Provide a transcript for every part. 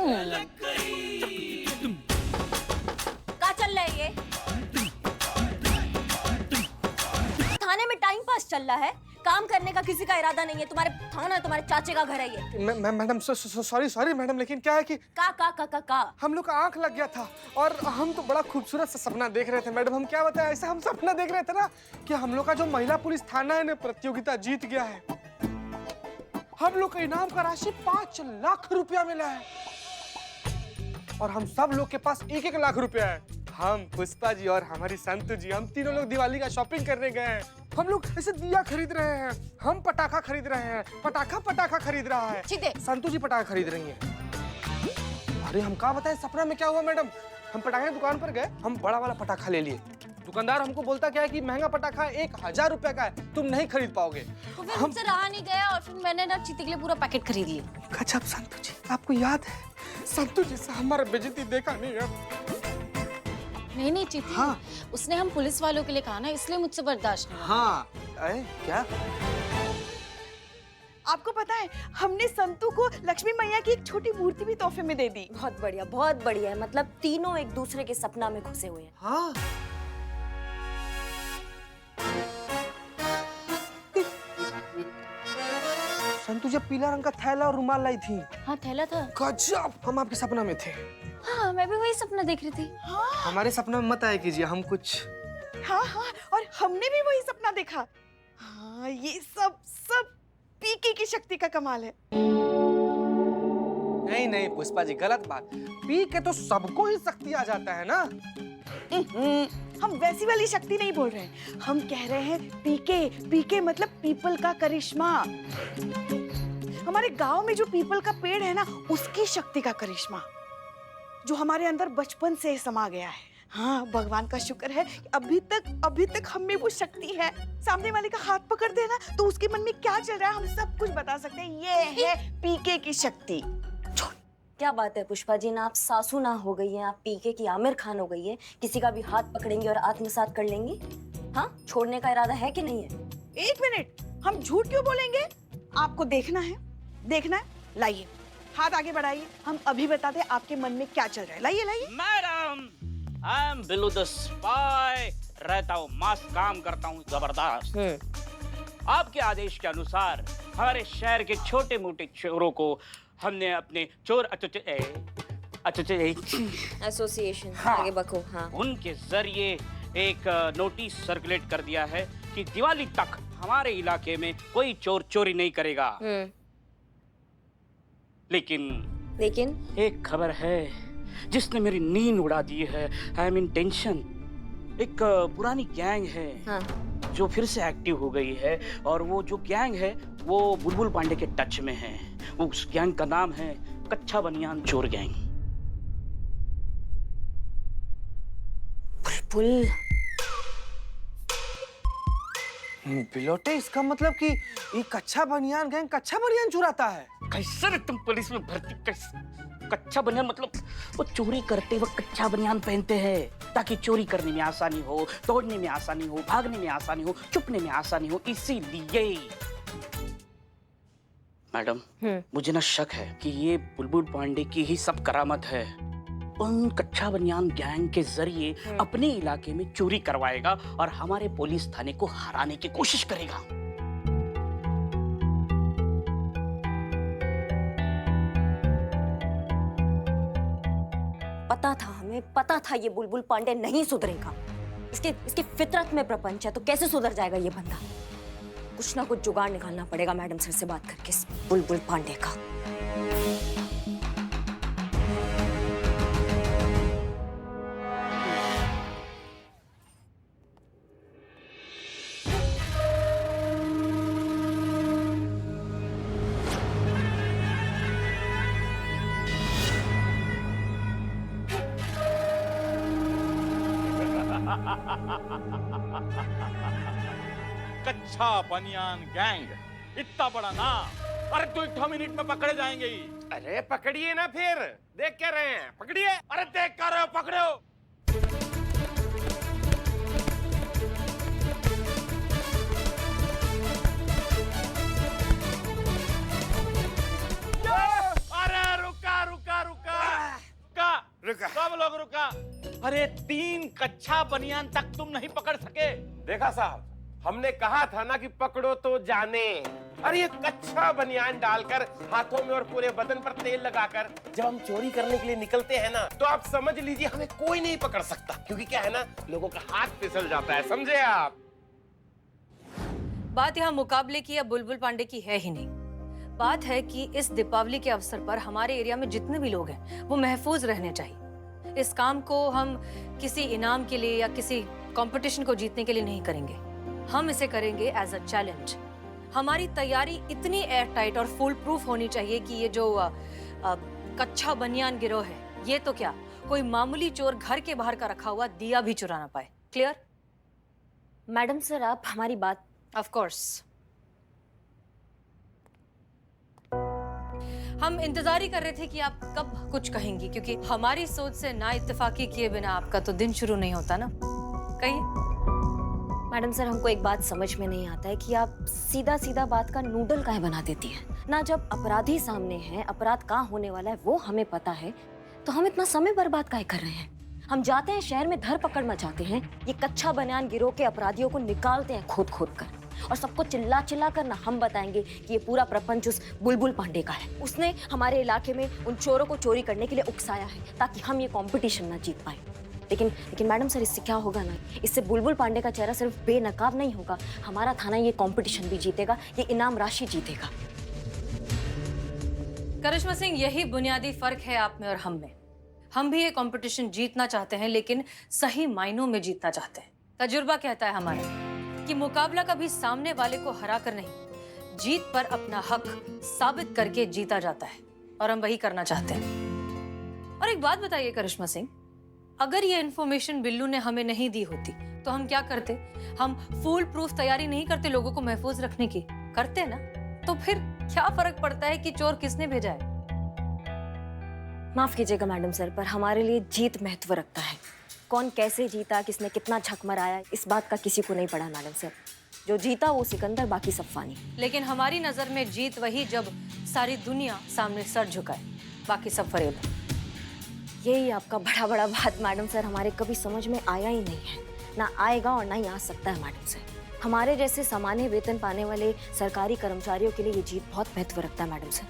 कहाँ चल रहा है ये? थाने में टाइम पास चल रहा है, काम करने का किसी का इरादा नहीं है। तुम्हारे थाना तुम्हारे चाचे का घर है ये। मैडम सॉरी मैडम, लेकिन क्या है कि का हम लोग का आंख लग गया था और हम तो बड़ा खूबसूरत सा सपना देख रहे थे मैडम। हम क्या बताएं, ऐसा हम सपना देख रहे थे ना कि हम लोग का जो महिला पुलिस थाना है ना प्रतियोगिता जीत गया है। हम लोग का इनाम का राशि 5 लाख रुपया मिला है और हम सब लोग के पास 1-1 लाख रुपया है। हम पुष्पा जी और हमारी संतु जी, हम तीनों लोग दिवाली का शॉपिंग करने गए हैं। हम लोग ऐसे दिया खरीद रहे हैं, हम पटाखा खरीद रहे हैं, पटाखा खरीद रहा है, संतु जी पटाखा खरीद रही हैं। अरे हम क्या बताएं सपना में क्या हुआ मैडम, हम पटाखे की दुकान पर गए, हम बड़ा वाला पटाखा ले लिए। दुकानदार हमको बोलता क्या है कि महंगा पटाखा 1000 रुपए का है, तुम नहीं खरीद पाओगे। तो फिर हमसे रहा नहीं गया और फिर मैंने ना चीती के लिए पूरा पैकेट खरीद लिया। गजब संतु जी, आपको याद है संतु जी से हमारा बेइज्जती देखा नहीं है। नहीं चीती, हाँ। उसने हम पुलिस वालों के लिए कहा ना, इसलिए मुझसे बर्दाश्त नहीं। हाँ क्या आपको पता है हमने संतू को लक्ष्मी मैया की एक छोटी मूर्ति भी तोहफे में दे दी। बहुत बढ़िया है। मतलब तीनों एक दूसरे के सपना में घुसे हुए हैं। हाँ संतु जब पीला रंग का थैला और रुमाल लाई थी। हाँ थैला था। गजब, हम आपके सपना में थे। हाँ मैं भी वही सपना देख रही थी। हाँ हमारे सपना में मत आया कीजिए, हम कुछ हाँ और हमने भी वही सपना देखा। हाँ ये सब पीके की शक्ति का कमाल है। नहीं पुष्पा जी, गलत बात। पी के तो सबको ही शक्ति आ जाता है ना। हम वैसी वाली शक्ति नहीं बोल रहे, हम कह रहे हैं पीके मतलब पीपल का करिश्मा। हमारे गांव में जो पीपल का पेड़ है ना, उसकी शक्ति का करिश्मा जो हमारे अंदर बचपन से समा गया है। हाँ भगवान का शुक्र है अभी तक हम में वो शक्ति है। सामने वाले का हाथ पकड़ देना तो उसके मन में क्या चल रहा है हम सब कुछ बता सकते हैं। ये है पीके की शक्ति। क्या बात है पुष्पा जी, ना आप सासू ना हो गई हैं, आप पीके की आमिर खान हो गई है। किसी का भी हाथ पकड़ेंगी और आत्मसात कर लेंगी। हाँ, छोड़ने का इरादा है कि नहीं है? 1 मिनट, हम झूठ क्यों बोलेंगे? आपको देखना है? लाइए हाथ आगे बढ़ाइए, हम अभी बताते हैं आपके मन में क्या चल रहा है। लाइए madam, I am Bilu the spy, रहता हूँ मस्त, काम करता हूँ जबरदस्त। आपके आदेश के अनुसार हमारे शहर के छोटे मोटे चोरों को हमने अपने चोर एसोसिएशन हाँ, आगे बको। हाँ, उनके जरिए एक नोटिस सर्कुलेट कर दिया है कि दिवाली तक हमारे इलाके में कोई चोर चोरी नहीं करेगा। लेकिन एक खबर है जिसने मेरी नींद उड़ा दी है। I am in tension. एक पुरानी गैंग है हाँ। जो फिर से एक्टिव हो गई है और वो जो गैंग है वो बुलबुल पांडे के टच में है। उस गैंग का नाम है कच्चा बनियान चोर गैंग। बुलबुल बिलोटे, इसका मतलब कि ये कच्चा बनियान गैंग कच्चा बनियान चुराता है। कैसे रे तुम पुलिस में भर्ती? कैसे कच्चा बनियान मतलब वो चोरी करते वक्त कच्चा बनियान पहनते हैं ताकि चोरी करने में आसानी हो, दौड़ने में आसानी हो, भागने में आसानी हो, छुपने में आसानी हो। इसीलिए मैडम मुझे ना शक है कि ये बुलबुल पांडे की ही सब करामत है। उन कच्चा बनियान गैंग के जरिए अपने इलाके में चोरी करवाएगा और हमारे पुलिस थाने को हराने की कोशिश करेगा। हमें पता था ये बुलबुल पांडे नहीं सुधरेगा। इसके फितरत में प्रपंच है, तो कैसे सुधर जाएगा ये बंदा? कुछ ना कुछ जुगाड़ निकालना पड़ेगा मैडम सर से बात करके इस बुलबुल पांडे का। कच्चा बनियान गैंग, इतना बड़ा नाम। अरे 2 मिनट में पकड़े जाएंगे ही। अरे पकड़िए ना, फिर देख क्या रहे हैं, पकड़िए। अरे देख कर रहे हो, पकड़ो। अरे रुका रुका रुका, हम लोग रुका। अरे 3 कच्चा बनियान तक तुम नहीं पकड़ सके। देखा साहब, हमने कहा था ना कि पकड़ो तो जाने। अरे ये कच्चा बनियान डालकर हाथों में और पूरे बदन पर तेल लगाकर जब हम चोरी करने के लिए निकलते हैं ना, तो आप समझ लीजिए हमें कोई नहीं पकड़ सकता, क्योंकि क्या है ना, लोगों का हाथ फिसल जाता है, समझे आप? बात यहाँ मुकाबले की या बुलबुल पांडे की है ही नहीं। बात है कि इस दीपावली के अवसर पर हमारे एरिया में जितने भी लोग हैं वो महफूज रहने चाहिए। इस काम को हम किसी इनाम के लिए या किसी कंपटीशन को जीतने के लिए नहीं करेंगे, हम इसे करेंगे एज अ चैलेंज। हमारी तैयारी इतनी एयर टाइट और फुल प्रूफ होनी चाहिए कि ये जो कच्चा बनियान गिरोह है, ये तो क्या, कोई मामूली चोर घर के बाहर का रखा हुआ दिया भी चुरा ना पाए। क्लियर? मैडम सर, आप हमारी बात। Of course. हम इंतजार ही कर रहे थे कि आप कब कुछ कहेंगी, क्योंकि हमारी सोच से ना इत्तेफाकी किए बिना आपका तो दिन शुरू नहीं होता ना। कहिए। मैडम सर, हमको एक बात समझ में नहीं आता है कि आप सीधा सीधा बात का नूडल काहे बना देती हैं ना। जब अपराधी सामने हैं, अपराध कहाँ होने वाला है वो हमें पता है, तो हम इतना समय बर्बाद काहे कर रहे हैं? हम जाते हैं शहर में, धरपकड़ मचाते हैं, ये कच्चा बनियान गिरोह के अपराधियों को निकालते हैं खोद खोद कर, और सबको चिल्ला चिल्ला कर ना हम बताएंगे कि ये पूरा प्रपंच उस बुलबुल पांडे का है। उसने हमारे इलाके में उन चोरों को चोरी करने के लिए उकसाया है ताकि हम ये कंपटीशन ना जीत पाए। लेकिन मैडम सर, इससे क्या होगा ना, इससे बुलबुल पांडे का चेहरा सिर्फ बेनकाब नहीं होगा, हमारा थाना ये कंपटीशन भी जीतेगा, ये इनाम राशि जीतेगा। करिश्मा सिंह, यही बुनियादी फर्क है आप में और हम में। हम भी ये कंपटीशन जीतना चाहते हैं, लेकिन सही मायनों में जीतना चाहते हैं। तजुर्बा कहता है हमारा कि मुकाबला कभी सामने वाले को हरा कर नहीं, जीत पर अपना हक साबित करके जीता जाता है, और हम वही करना चाहते हैं। और एक बात बताइए करिश्मा सिंह, अगर ये इन्फॉर्मेशन बिल्लू ने हमें नहीं दी होती तो हम क्या करते? हम फुल प्रूफ तैयारी नहीं करते लोगों को महफूज रखने की? करते ना? तो फिर क्या फर्क पड़ता है कि चोर किसने भेजा है? माफ कीजिएगा मैडम सर, पर हमारे लिए जीत महत्व रखता है। कौन कैसे जीता, किसने कितना झक मराया, इस बात का किसी को नहीं पड़ा मैडम सर। जो जीता वो सिकंदर, बाकी सब फानी। लेकिन हमारी नजर में जीत वही जब सारी दुनिया सामने सर झुकाए, बाकी सब फरेब। यही आपका बड़ा बड़ा बात मैडम सर हमारे कभी समझ में आया ही नहीं है, ना आएगा और ना ही आ सकता है मैडम सर। हमारे जैसे सामान्य वेतन पाने वाले सरकारी कर्मचारियों के लिए ये जीत बहुत महत्व रखता है मैडम सर।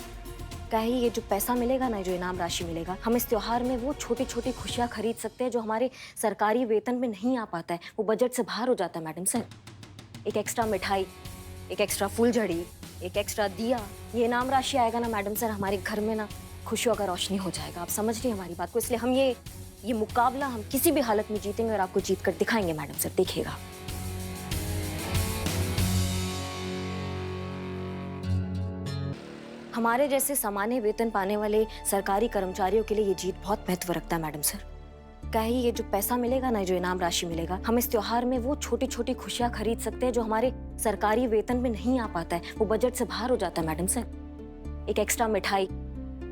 कहे ये जो पैसा मिलेगा ना, जो इनाम राशि मिलेगा, हम इस त्योहार में वो छोटी छोटी खुशियाँ खरीद सकते हैं जो हमारे सरकारी वेतन में नहीं आ पाता है, वो बजट से बाहर हो जाता है मैडम सर। एक एक्स्ट्रा मिठाई, एक एक्स्ट्रा फूलझड़ी, एक एक्स्ट्रा दिया, ये इनाम राशि आएगा ना मैडम सर, हमारे घर में ना खुशियों का रोशनी हो जाएगा। आप समझ रही हैं हमारी बात को? इसलिए हम ये मुकाबला हम किसी भी हालत में जीतेंगे और आपको जीत कर दिखाएंगे मैडम सर, देखिएगा। हमारे जैसे सामान्य वेतन पाने वाले सरकारी कर्मचारियों के लिए ये जीत बहुत महत्व रखता है मैडम सर। कहे ये जो पैसा मिलेगा ना, जो इनाम राशि मिलेगा, हम इस त्योहार में वो छोटी छोटी खुशियाँ खरीद सकते हैं जो हमारे सरकारी वेतन में नहीं आ पाता है, वो बजट से बाहर हो जाता है मैडम सर। एक एक्स्ट्रा मिठाई,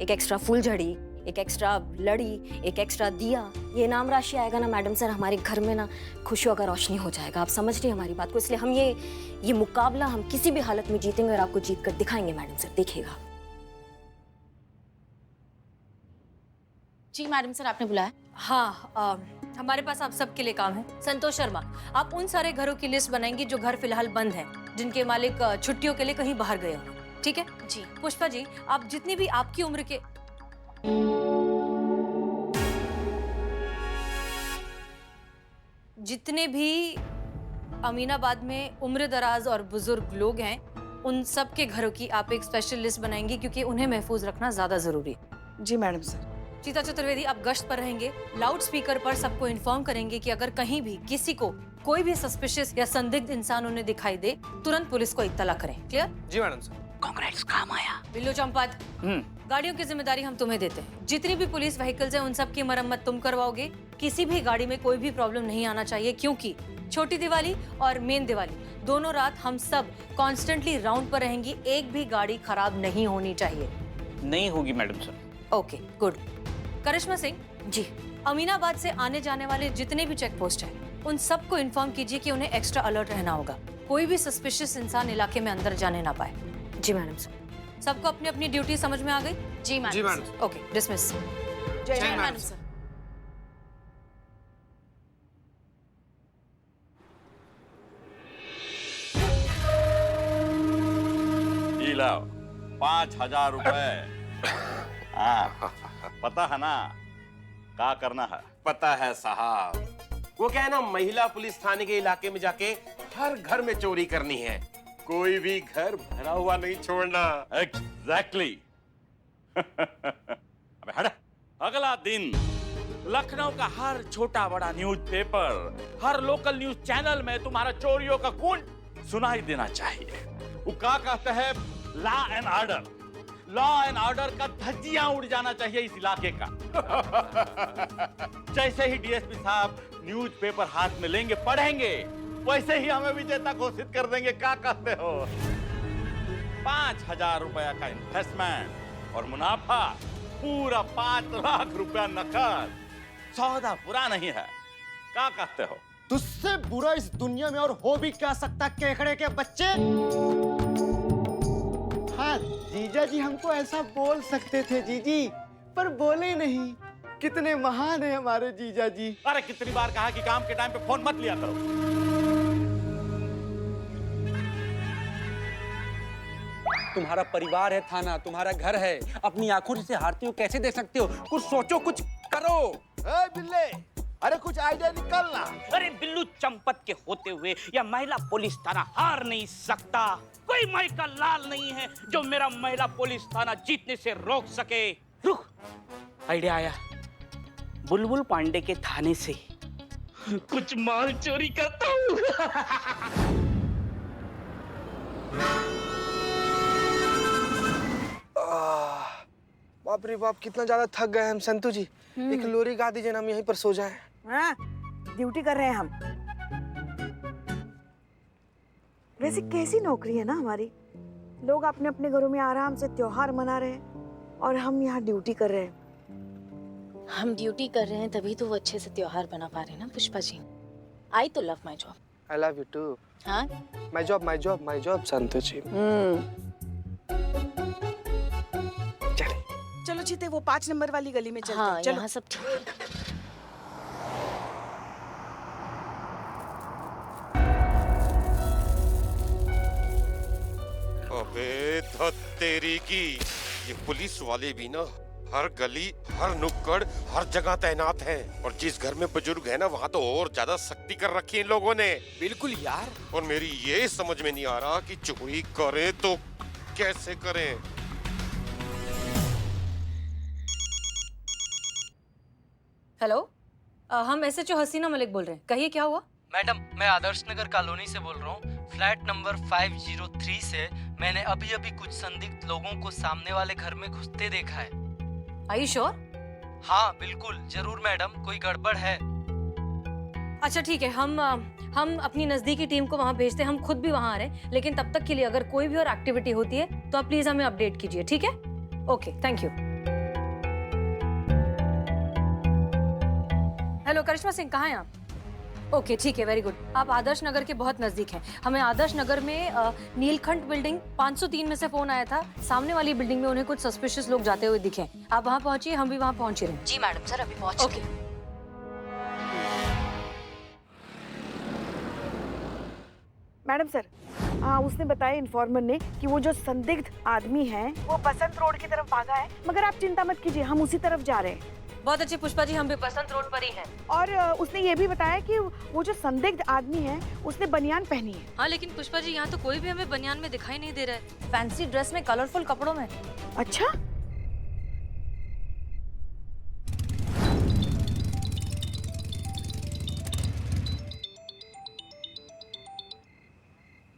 एक एक्स्ट्रा फूलझड़ी, एक एक्स्ट्रा लड़ी, एक एक्स्ट्रा दिया, ये इनाम राशि आएगा ना मैडम सर, हमारे घर में ना खुशियों का रोशनी हो जाएगा। आप समझ रही हैं हमारी बात को? इसलिए हम ये मुकाबला हम किसी भी हालत में जीतेंगे और आपको जीत कर दिखाएंगे मैडम सर, देखिएगा। जी मैडम सर, आपने बुलाया? हाँ, हमारे पास आप सबके लिए काम है। संतोष शर्मा, आप उन सारे घरों की लिस्ट बनाएंगी जो घर फिलहाल बंद हैं, जिनके मालिक छुट्टियों के लिए कहीं बाहर गए हो, ठीक है? जी। पुष्पा जी, आप जितनी भी आपकी उम्र के जितने भी अमीनाबाद में उम्र दराज और बुजुर्ग लोग हैं, उन सब के घरों की आप एक स्पेशल लिस्ट बनाएंगी, क्योंकि उन्हें महफूज रखना ज्यादा जरूरी है। जी मैडम सर। चीता चतुर्वेदी, आप गश्त पर रहेंगे, लाउड स्पीकर पर सबको इन्फॉर्म करेंगे कि अगर कहीं भी किसी को कोई भी सस्पिशियस या संदिग्ध इंसान उन्हें दिखाई दे, तुरंत पुलिस को इत्तला करें। क्लियर? जी मैडम सर। कांग्रेस काम आया। बिल्लू चंपात, गाड़ियों की जिम्मेदारी हम तुम्हें देते हैं। जितनी भी पुलिस व्हीकल्स हैं उन सब की मरम्मत तुम करवाओगे। किसी भी गाड़ी में कोई भी प्रॉब्लम नहीं आना चाहिए, क्योंकि छोटी दिवाली और मेन दिवाली दोनों रात हम सब कॉन्स्टेंटली राउंड पर रहेंगी। एक भी गाड़ी खराब नहीं होनी चाहिए। नहीं होगी madam sir. Okay, good. Karishma Singh ji. Aminabad से आने जाने वाले जितने भी चेक पोस्ट हैं, उन सबको इन्फॉर्म कीजिए कि उन्हें एक्स्ट्रा अलर्ट रहना होगा। कोई भी सस्पिशियस इंसान इलाके में अंदर जाने ना पाए। जी मैडम सर। सबको अपनी अपनी ड्यूटी समझ में आ गई? जी मैडम। जी मैडम। Okay, dismiss. जय जय मैडम मैडम। सर। ये लो 5,000 रुपए। हाँ, पता है ना क्या करना है? पता है साहब, वो क्या है ना, महिला पुलिस थाने के इलाके में जाके हर घर में चोरी करनी है, कोई भी घर भरा हुआ नहीं छोड़ना। एग्जैक्टली। अबे हट। अगला दिन लखनऊ का हर छोटा बड़ा न्यूज़पेपर, हर लोकल न्यूज चैनल में तुम्हारा चोरियों का गुण सुनाई देना चाहिए। वो क्या कहते हैं, law and order. Law and order का धज्जियां उड़ जाना चाहिए इस इलाके का। जैसे ही डीएसपी साहब न्यूज़पेपर हाथ में लेंगे, पढ़ेंगे, वैसे ही हमें विजेता घोषित कर देंगे। क्या कहते हो? 5,000 रुपया का इन्वेस्टमेंट और मुनाफा पूरा 5 लाख रुपया नकद। सौदा बुरा नहीं है, क्या कहते हो? तुझसे बुरा इस दुनिया में और हो भी क्या सकता, केकड़े के बच्चे। हाँ जीजा जी, हमको ऐसा बोल सकते थे जीजी, पर बोले नहीं। कितने महान है हमारे जीजा जी। अरे कितनी बार कहा कि काम के टाइम पे फोन मत लिया करो। तुम्हारा परिवार है थाना, तुम्हारा घर है, अपनी आंखों से हारते हो कैसे देख सकते हो? कुछ सोचो, कुछ करो। ए बिल्ले, अरे कुछ आइडिया निकालना। अरे बिल्लू चंपत के होते हुए यह महिला पुलिस थाना हार नहीं सकता। कोई माई का लाल नहीं है जो मेरा महिला पुलिस थाना जीतने से रोक सके। रुक, आइडिया आया। बुलबुल पांडे के थाने से कुछ माल चोरी करता हूँ। बाप रे बाप, कितना ज्यादा थक गए हम संतू जी। एक लोरी गा दीजिए ना, हम यहीं पर सो जाएं। हाँ, ड्यूटी कर रहे हैं हम। वैसे कैसी नौकरी है ना हमारी। लोग अपने अपने घरों में आराम से त्योहार मना रहे हैं और हम यहाँ ड्यूटी कर रहे हैं। हम ड्यूटी कर रहे हैं तभी तो वो अच्छे से त्योहार बना पा रहे हैं ना पुष्पा जी। आई तो love my job. I love you too. हाँ, my job, my job, my job Santu ji. चलो चीते, वो 5 नंबर वाली गली में चलते हैं। हाँ, चलो। यहाँ सब ठीक है। अबे तेरी की, ये पुलिस वाले भी ना हर गली, हर नुक्कड़, हर जगह तैनात हैं। और जिस घर में बुजुर्ग है ना, वहाँ तो और ज्यादा सख्ती कर रखी है इन लोगों ने। बिल्कुल यार। और मेरी ये समझ में नहीं आ रहा कि चोरी करें तो कैसे करें। हेलो, हम एसएचओ हसीना मलिक बोल रहे हैं। कहिए क्या हुआ? मैडम, मैं आदर्श नगर कॉलोनी से बोल रहा हूँ। फ्लैट नंबर 503 से मैंने अभी अभी कुछ संदिग्ध लोगों को सामने वाले घर में घुसते देखा है। Are you sure? हाँ बिल्कुल, जरूर मैडम, कोई गड़बड़ है। अच्छा ठीक है, हम अपनी नजदीकी टीम को वहाँ भेजते हैं। हम खुद भी वहाँ आ रहे हैं, लेकिन तब तक के लिए अगर कोई भी और एक्टिविटी होती है तो आप प्लीज हमें अपडेट कीजिए, ठीक है? Okay, thank you. हेलो करिश्मा सिंह, कहाँ हैं आप? ओके ठीक है, वेरी गुड। आप आदर्श नगर के बहुत नजदीक हैं। हमें आदर्श नगर में नीलखंड बिल्डिंग 503 में से फोन आया था। सामने वाली बिल्डिंग में उन्हें कुछ सस्पिशियस लोग जाते हुए दिखे। आप वहाँ पहुंचिए, हम भी वहाँ पहुंच रहे हैं। जी मैडम सर, अभी पहुंच ओके। मैडम सर, हाँ उसने बताया इन्फॉर्मर ने कि वो जो संदिग्ध आदमी है वो बसंत रोड की तरफ भागा है। मगर आप चिंता मत कीजिए, हम उसी तरफ जा रहे हैं। बहुत अच्छी पुष्पा जी, हम भी बसंत रोड पर ही हैं। और उसने ये भी बताया कि वो जो संदिग्ध आदमी है उसने बनियान पहनी है। हाँ लेकिन पुष्पा जी, यहाँ तो कोई भी हमें बनियान में दिखाई नहीं दे रहा है। फैंसी ड्रेस में, कलरफुल कपड़ों में। अच्छा,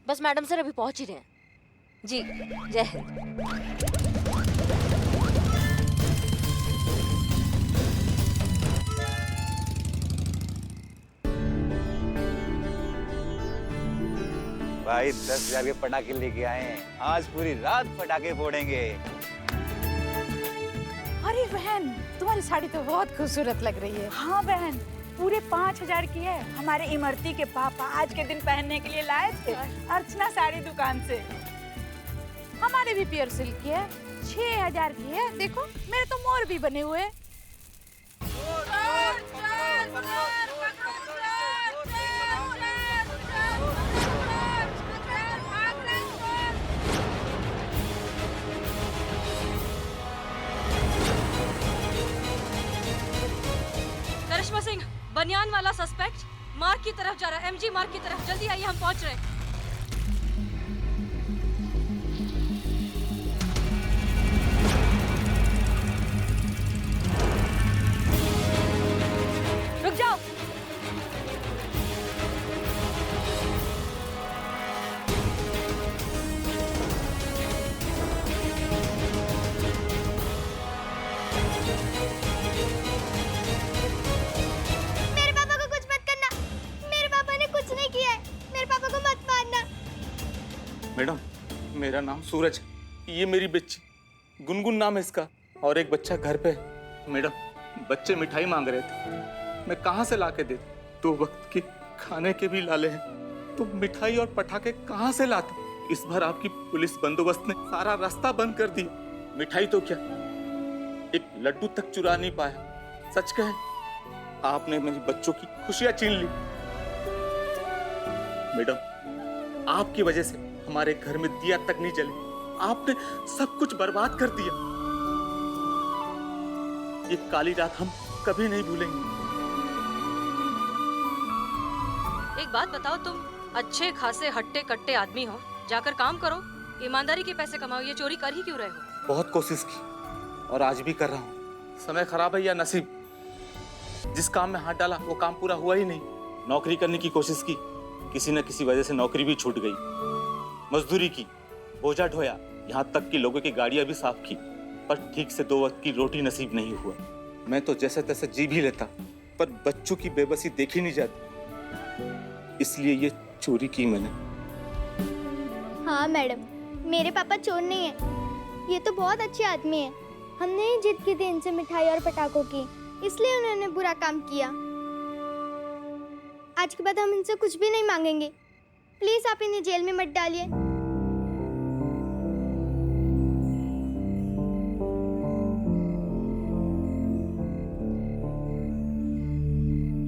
बस मैडम सर अभी पहुंच ही रहे हैं। जी, जय हिंद। भाई 10,000 के पटाखे लेके आए हैं। आज पूरी रात पटाखे फोड़ेंगे। अरे बहन, तुम्हारी साड़ी तो बहुत खूबसूरत लग रही है। हाँ बहन, पूरे 5,000 की है। हमारे इमरती के पापा आज के दिन पहनने के लिए लाए थे अर्चना साड़ी दुकान से। हमारे भी प्योर सिल्क की है, 6,000 की है। देखो मेरे तो मोर भी बने हुए। बनियान वाला सस्पेक्ट मार्ग की तरफ जा रहा है, एमजी मार्ग की तरफ। जल्दी आइए, हम पहुंच रहे हैं। रुक जाओ। मेरे पापा को कुछ मत करना। मेरे पापा ने कुछ नहीं किया है। मेरे पापा को मत मारना। मैडम, मेरा नाम सूरज है। ये मेरी बच्ची गुनगुन नाम है इसका, और एक बच्चा घर पे है। मैडम, बच्चे मिठाई मांग रहे थे, मैं कहाँ से लाके दे? 2 वक्त के खाने के भी लाले हैं, तो मिठाई और पटाखे कहाँ से लाते? इस बार आपकी पुलिस बंदोबस्त ने सारा रास्ता बंद कर दिया। मिठाई तो क्या, एक लड्डू तक चुरा नहीं पाया। सच कहे, आपने मेरी बच्चों की खुशियां छीन ली। मैडम, आपकी वजह से हमारे घर में दिया तक नहीं जले। आपने सब कुछ बर्बाद कर दिया। ये काली रात हम कभी नहीं भूलेंगे। एक बात बताओ, तुम अच्छे खासे हट्टे कट्टे आदमी हो, जाकर काम करो, ईमानदारी के पैसे कमाओ, ये चोरी कर ही क्यों रहे हो? बहुत कोशिश की और आज भी कर रहा हूँ। समय खराब है या नसीब, जिस काम में हाथ डाला वो काम पूरा हुआ ही नहीं। नौकरी करने की कोशिश की, किसी न किसी वजह से नौकरी भी छूट गई। मजदूरी की, बोझा ढोया, यहाँ तक कि लोगों की गाड़ियां भी साफ की, पर ठीक से 2 वक्त की रोटी नसीब नहीं हुआ। मैं तो जैसे तैसे जी भी लेता, पर बच्चों की बेबसी देखी नहीं जाती, इसलिए ये चोरी की मैंने। हाँ मैडम, मेरे पापा चोर नहीं है। ये तो बहुत अच्छे आदमी है। हमने ही जिद की थी इनसे मिठाई और पटाखों की, इसलिए उन्होंने बुरा काम किया। आज के बाद हम इनसे कुछ भी नहीं मांगेंगे। प्लीज आप इन्हें जेल में मत डालिए।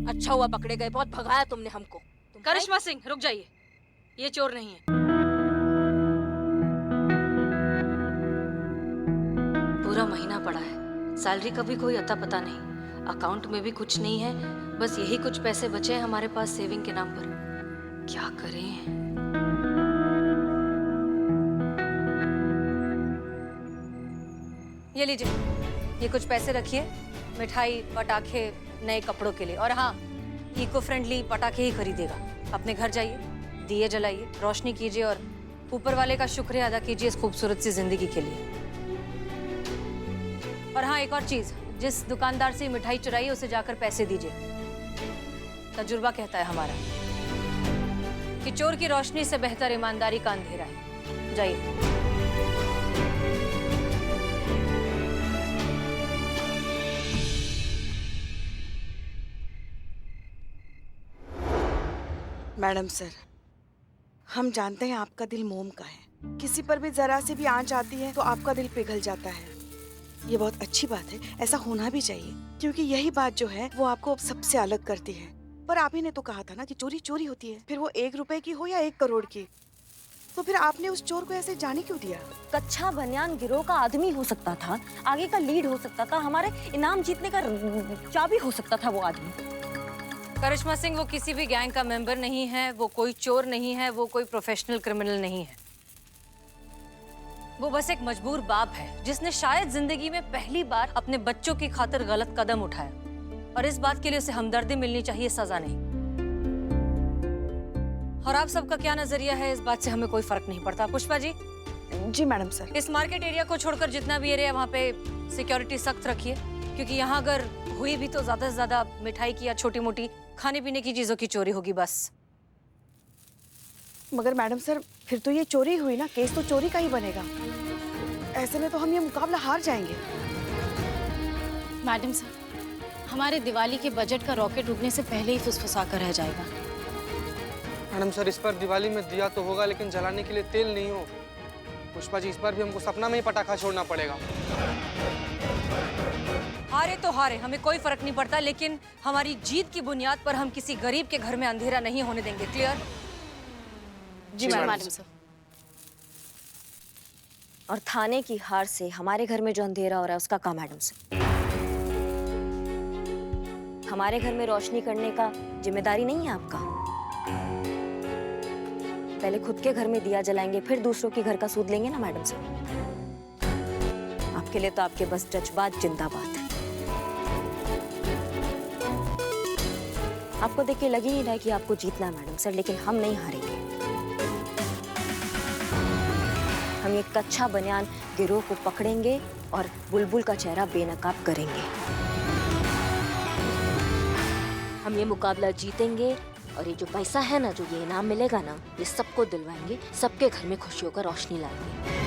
अच्छा हुआ पकड़े गए, बहुत भगाया तुमने हमको। करिश्मा सिंह, रुक जाइए, ये चोर नहीं है। पूरा महीना पड़ा है, सैलरी का भी कोई अता पता नहीं, अकाउंट में भी कुछ नहीं है, बस यही कुछ पैसे बचे हैं हमारे पास सेविंग के नाम पर। क्या करें? ये लीजिए, ये कुछ पैसे रखिए, मिठाई पटाखे नए कपड़ों के लिए। और हाँ, इको फ्रेंडली पटाखे ही खरीदेगा। अपने घर जाइए, दिए जलाइए, रोशनी कीजिए और ऊपर वाले का शुक्रिया अदा कीजिए इस खूबसूरत सी जिंदगी के लिए। और हाँ, एक और चीज, जिस दुकानदार से मिठाई चुराई उसे जाकर पैसे दीजिए। तजुर्बा कहता है हमारा कि चोर की रोशनी से बेहतर ईमानदारी का अंधेरा है। जाइए। मैडम सर, हम जानते हैं आपका दिल मोम का है। किसी पर भी जरा सी भी आंच आती है तो आपका दिल पिघल जाता है। ये बहुत अच्छी बात है, ऐसा होना भी चाहिए, क्योंकि यही बात जो है वो आपको सबसे अलग करती है। पर आप ही ने तो कहा था ना कि चोरी चोरी होती है, फिर वो 1 रुपए की हो या 1 करोड़ की। तो फिर आपने उस चोर को ऐसे जाने क्यों दिया? कच्चा बनियान गिरोह का आदमी हो सकता था, आगे का लीड हो सकता था, हमारे इनाम जीतने का चाबी हो सकता था वो आदमी। करिश्मा सिंह वो किसी भी गैंग का मेंबर नहीं है, वो कोई चोर नहीं है, वो कोई प्रोफेशनल क्रिमिनल नहीं है। वो बस एक मजबूर बाप है जिसने शायद जिंदगी में पहली बार अपने बच्चों की खातिर गलत कदम उठाया, और इस बात के लिए उसे हमदर्दी मिलनी चाहिए, सजा नहीं। और आप सबका क्या नजरिया है इस बात से हमें कोई फर्क नहीं पड़ता। पुष्पा जी। जी मैडम सर। इस मार्केट एरिया को छोड़कर जितना भी एरिया, वहाँ पे सिक्योरिटी सख्त रखिए, क्योंकि यहाँ अगर हुई भी तो ज्यादा से ज्यादा मिठाई की या छोटी मोटी खाने पीने की चीजों की चोरी होगी बस। मगर मैडम सर, फिर तो ये चोरी हुई ना, केस तो चोरी का ही बनेगा। ऐसे में तो हम ये मुकाबला हार जाएंगे। मैडम सर, हमारे दिवाली के बजट का रॉकेट उड़ने से पहले ही फुसफुसा कर रह जाएगा। मैडम सर, इस पर दिवाली में दिया तो होगा, लेकिन जलाने के लिए तेल नहीं हो। पुष्पा जी, इस बार भी हमको सपना में ही पटाखा छोड़ना पड़ेगा। हारे तो हारे, हमें कोई फर्क नहीं पड़ता, लेकिन हमारी जीत की बुनियाद पर हम किसी गरीब के घर में अंधेरा नहीं होने देंगे। क्लियर? जी मैडम सर। और थाने की हार से हमारे घर में जो अंधेरा हो रहा है उसका काम मैडम से। हमारे घर में रोशनी करने का जिम्मेदारी नहीं है आपका? पहले खुद के घर में दिया जलाएंगे, फिर दूसरों के घर का सूद लेंगे ना मैडम साहब। आपके लिए तो आपके बस जज्बात जिंदाबाद है। आपको देख के लग ही नहीं रहा है कि आपको जीतना है मैडम सर, लेकिन हम नहीं हारेंगे। हम ये कच्चा बनियान गिरोह को पकड़ेंगे और बुलबुल का चेहरा बेनकाब करेंगे। हम ये मुकाबला जीतेंगे और ये जो पैसा है ना, जो ये इनाम मिलेगा ना, ये सबको दिलवाएंगे, सबके घर में खुशियों का रोशनी लाएंगे।